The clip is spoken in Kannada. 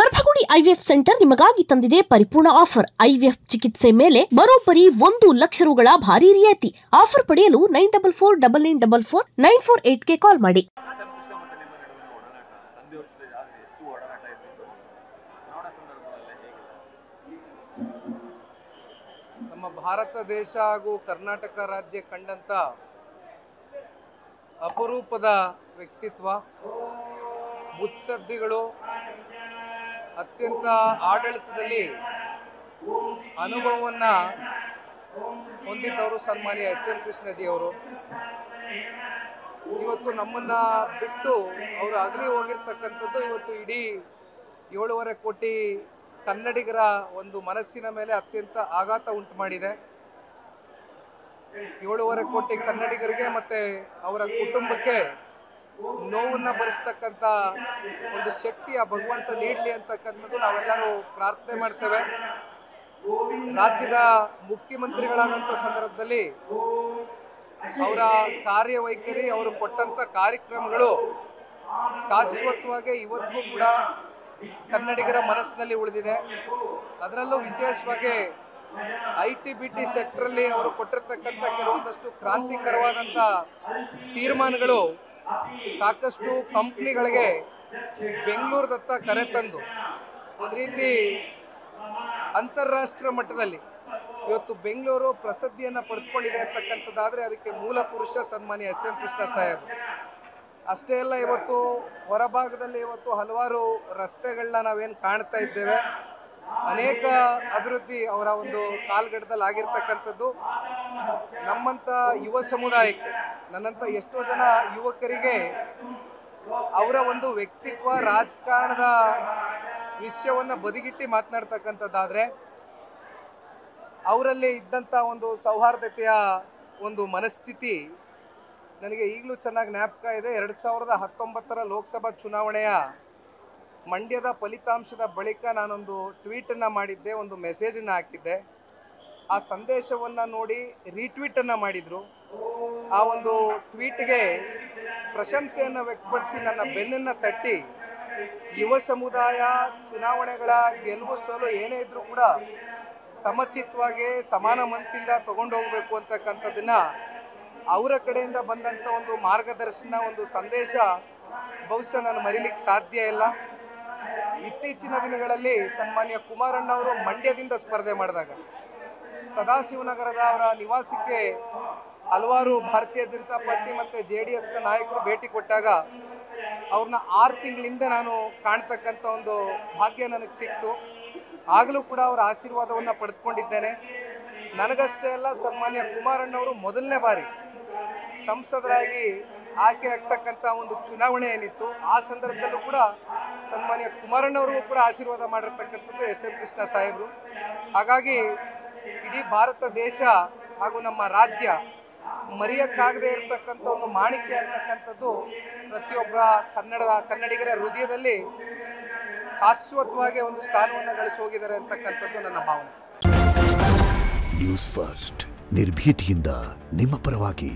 ಗರ್ಭಗುಡಿ ಐವಿಎಫ್ ಸೆಂಟರ್ ನಿಮಗಾಗಿ ತಂದಿದೆ ಪರಿಪೂರ್ಣ ಆಫರ್. ಐವಿಎಫ್ ಚಿಕಿತ್ಸೆ ಮೇಲೆ ಬರೋಬ್ಬರಿ 1 ಲಕ್ಷ ರುಗಳ ಭಾರಿ ರಿಯಾಯಿತಿ. ಆಫರ್ ಪಡೆಯಲು 9449449448ಗೆ ಕಾಲ್ ಮಾಡಿ. ನಮ್ಮ ಭಾರತ ದೇಶ ಹಾಗೂ ಕರ್ನಾಟಕ ರಾಜ್ಯ ಕಂಡಂತ ಅಪರೂಪದ ವ್ಯಕ್ತಿತ್ವ, ಮುತ್ಸದ್ದಿಗಳು, ಅತ್ಯಂತ ಆಡಳಿತದಲ್ಲಿ ಅನುಭವವನ್ನ ಹೊಂದಿದ್ದವರು ಸನ್ಮಾನ್ಯ ಎಸ್ ಎಂ ಕೃಷ್ಣಜಿ ಅವರು. ಇವತ್ತು ನಮ್ಮನ್ನ ಬಿಟ್ಟು ಅವರು ಅಗಲಿ ಹೋಗಿರ್ತಕ್ಕಂಥದ್ದು ಇವತ್ತು ಇಡೀ 7.5 ಕೋಟಿ ಕನ್ನಡಿಗರ ಒಂದು ಮನಸ್ಸಿನ ಮೇಲೆ ಅತ್ಯಂತ ಆಘಾತ ಉಂಟು ಮಾಡಿದೆ. 7.5 ಕೋಟಿ ಕನ್ನಡಿಗರಿಗೆ ಮತ್ತೆ ಅವರ ಕುಟುಂಬಕ್ಕೆ ನೋವನ್ನ ಭರಿಸ್ತಕ್ಕಂಥ ಒಂದು ಶಕ್ತಿ ಆ ಭಗವಂತ ನೀಡಲಿ ಅಂತಕ್ಕಂಥದ್ದು ನಾವೆಲ್ಲರೂ ಪ್ರಾರ್ಥನೆ ಮಾಡ್ತೇವೆ. ರಾಜ್ಯದ ಮುಖ್ಯಮಂತ್ರಿಗಳಾದಂಥ ಸಂದರ್ಭದಲ್ಲಿ ಅವರ ಕಾರ್ಯವೈಖರಿ, ಅವರು ಕೊಟ್ಟಂತ ಕಾರ್ಯಕ್ರಮಗಳು ಶಾಶ್ವತವಾಗಿ ಇವತ್ತಿಗೂ ಕೂಡ ಕನ್ನಡಿಗರ ಮನಸ್ಸಿನಲ್ಲಿ ಉಳಿದಿದೆ. ಅದರಲ್ಲೂ ವಿಶೇಷವಾಗಿ ITBT ಸೆಕ್ಟರಲ್ಲಿ ಅವರು ಕೊಟ್ಟಿರ್ತಕ್ಕಂಥ ಕೆಲವೊಂದಷ್ಟು ಕ್ರಾಂತಿಕರವಾದಂಥ ತೀರ್ಮಾನಗಳು ಸಾಕಷ್ಟು ಕಂಪ್ನಿಗಳಿಗೆ ಬೆಂಗಳೂರದತ್ತ ಕರೆತಂದು ಒಂದು ರೀತಿ ಅಂತಾರಾಷ್ಟ್ರೀಯ ಮಟ್ಟದಲ್ಲಿ ಇವತ್ತು ಬೆಂಗಳೂರು ಪ್ರಸಿದ್ಧಿಯನ್ನು ಪಡೆದುಕೊಂಡಿದೆ ಅಂತಕ್ಕಂಥದ್ದಾದರೆ ಅದಕ್ಕೆ ಮೂಲ ಪುರುಷ ಸನ್ಮಾನ್ಯ ಎಸ್ ಎಂ ಕೃಷ್ಣ ಸಾಹೇಬ್. ಅಷ್ಟೇ ಅಲ್ಲ, ಇವತ್ತು ಹೊರಭಾಗದಲ್ಲಿ ಇವತ್ತು ಹಲವಾರು ರಸ್ತೆಗಳನ್ನ ನಾವೇನು ಕಾಣ್ತಾ ಇದ್ದೇವೆ, ಅನೇಕ ಅಭಿವೃದ್ಧಿ ಅವರ ಒಂದು ಕಾಲ್ಗಡದಲ್ಲಿ ಆಗಿರ್ತಕ್ಕಂಥದ್ದು. ನಮ್ಮಂಥ ಯುವ ಸಮುದಾಯಕ್ಕೆ, ನನ್ನಂಥ ಎಷ್ಟೋ ಜನ ಯುವಕರಿಗೆ ಅವರ ಒಂದು ವ್ಯಕ್ತಿತ್ವ, ರಾಜಕಾರಣದ ವಿಷಯವನ್ನು ಬದಿಗಿಟ್ಟು ಮಾತನಾಡ್ತಕ್ಕಂಥದ್ದಾದರೆ ಅವರಲ್ಲಿ ಇದ್ದಂಥ ಒಂದು ಸೌಹಾರ್ದತೆಯ ಒಂದು ಮನಸ್ಥಿತಿ ನನಗೆ ಈಗಲೂ ಚೆನ್ನಾಗಿ ಜ್ಞಾಪಕ ಇದೆ. 2019 ಲೋಕಸಭಾ ಚುನಾವಣೆಯ ಮಂಡ್ಯದ ಫಲಿತಾಂಶದ ಬಳಿಕ ನಾನೊಂದು ಟ್ವೀಟನ್ನು ಮಾಡಿದ್ದೆ, ಒಂದು ಮೆಸೇಜನ್ನು ಹಾಕಿದ್ದೆ. ಆ ಸಂದೇಶವನ್ನು ನೋಡಿ ರೀಟ್ವೀಟನ್ನು ಮಾಡಿದರು. ಆ ಒಂದು ಟ್ವೀಟ್ಗೆ ಪ್ರಶಂಸೆಯನ್ನು ವ್ಯಕ್ತಪಡಿಸಿ ನನ್ನ ಬೆನ್ನನ್ನು ತಟ್ಟಿ, ಯುವ ಸಮುದಾಯ ಚುನಾವಣೆಗಳ ಗೆಲುವು ಸೋಲು ಏನೇ ಇದ್ರೂ ಕೂಡ ಸಮಚಿತ್ತವಾಗಿ ಸಮಾನ ಮನಸ್ಸಿಂದ ತಗೊಂಡು ಹೋಗಬೇಕು ಅಂತಕ್ಕಂಥದ್ದನ್ನ ಅವರ ಕಡೆಯಿಂದ ಬಂದಂಥ ಒಂದು ಮಾರ್ಗದರ್ಶನ, ಒಂದು ಸಂದೇಶ ಬಹುಶಃ ನಾನು ಮರೀಲಿಕ್ಕೆ ಸಾಧ್ಯ ಇಲ್ಲ. ಇತ್ತೀಚಿನ ದಿನಗಳಲ್ಲಿ ಸನ್ಮಾನ್ಯ ಕುಮಾರಣ್ಣವರು ಮಂಡ್ಯದಿಂದ ಸ್ಪರ್ಧೆ ಮಾಡಿದಾಗ ಸದಾಶಿವನಗರದ ಅವರ ನಿವಾಸಕ್ಕೆ ಹಲವಾರು ಭಾರತೀಯ ಜನತಾ ಪಾರ್ಟಿ ಮತ್ತು JDSನ ನಾಯಕರು ಭೇಟಿ ಕೊಟ್ಟಾಗ ಅವ್ರನ್ನ 6 ತಿಂಗಳಿಂದ ನಾನು ಕಾಣ್ತಕ್ಕಂಥ ಒಂದು ಭಾಗ್ಯ ನನಗೆ ಸಿಕ್ತು. ಆಗಲೂ ಕೂಡ ಅವರ ಆಶೀರ್ವಾದವನ್ನು ಪಡೆದುಕೊಂಡಿದ್ದೇನೆ. ನನಗಷ್ಟೇ ಅಲ್ಲ, ಸನ್ಮಾನ್ಯ ಕುಮಾರಣ್ಣವರು ಮೊದಲನೇ ಬಾರಿ ಸಂಸದರಾಗಿ ಆಯ್ಕೆ ಆಗ್ತಕ್ಕಂಥ ಒಂದು ಚುನಾವಣೆ ಏನಿತ್ತು, ಆ ಸಂದರ್ಭದಲ್ಲೂ ಕೂಡ ಸನ್ಮಾನ್ಯ ಕುಮಾರಣ್ಣವ್ರಿಗೂ ಕೂಡ ಆಶೀರ್ವಾದ ಮಾಡಿರ್ತಕ್ಕಂಥದ್ದು ಎಸ್ ಎಂ ಕೃಷ್ಣ ಸಾಹೇಬರು. ಹಾಗಾಗಿ ಇಡೀ ಭಾರತ ದೇಶ ಹಾಗೂ ನಮ್ಮ ರಾಜ್ಯ ಮರೆಯಕ್ಕಾಗದೇ ಇರತಕ್ಕಂಥ ಒಂದು ಮಾಣಿಕೆ ಅಂತಕ್ಕಂಥದ್ದು ಪ್ರತಿಯೊಬ್ಬ ಕನ್ನಡಿಗರ ಹೃದಯದಲ್ಲಿ ಶಾಶ್ವತವಾಗಿ ಒಂದು ಸ್ಥಾನವನ್ನು ಗಳಿಸಿ ಹೋಗಿದ್ದಾರೆ ಅಂತಕ್ಕಂಥದ್ದು ನನ್ನ ಭಾವನೆ. ನ್ಯೂಸ್ ಫಸ್ಟ್, ನಿರ್ಭೀತಿಯಿಂದ ನಿಮ್ಮ ಪರವಾಗಿ.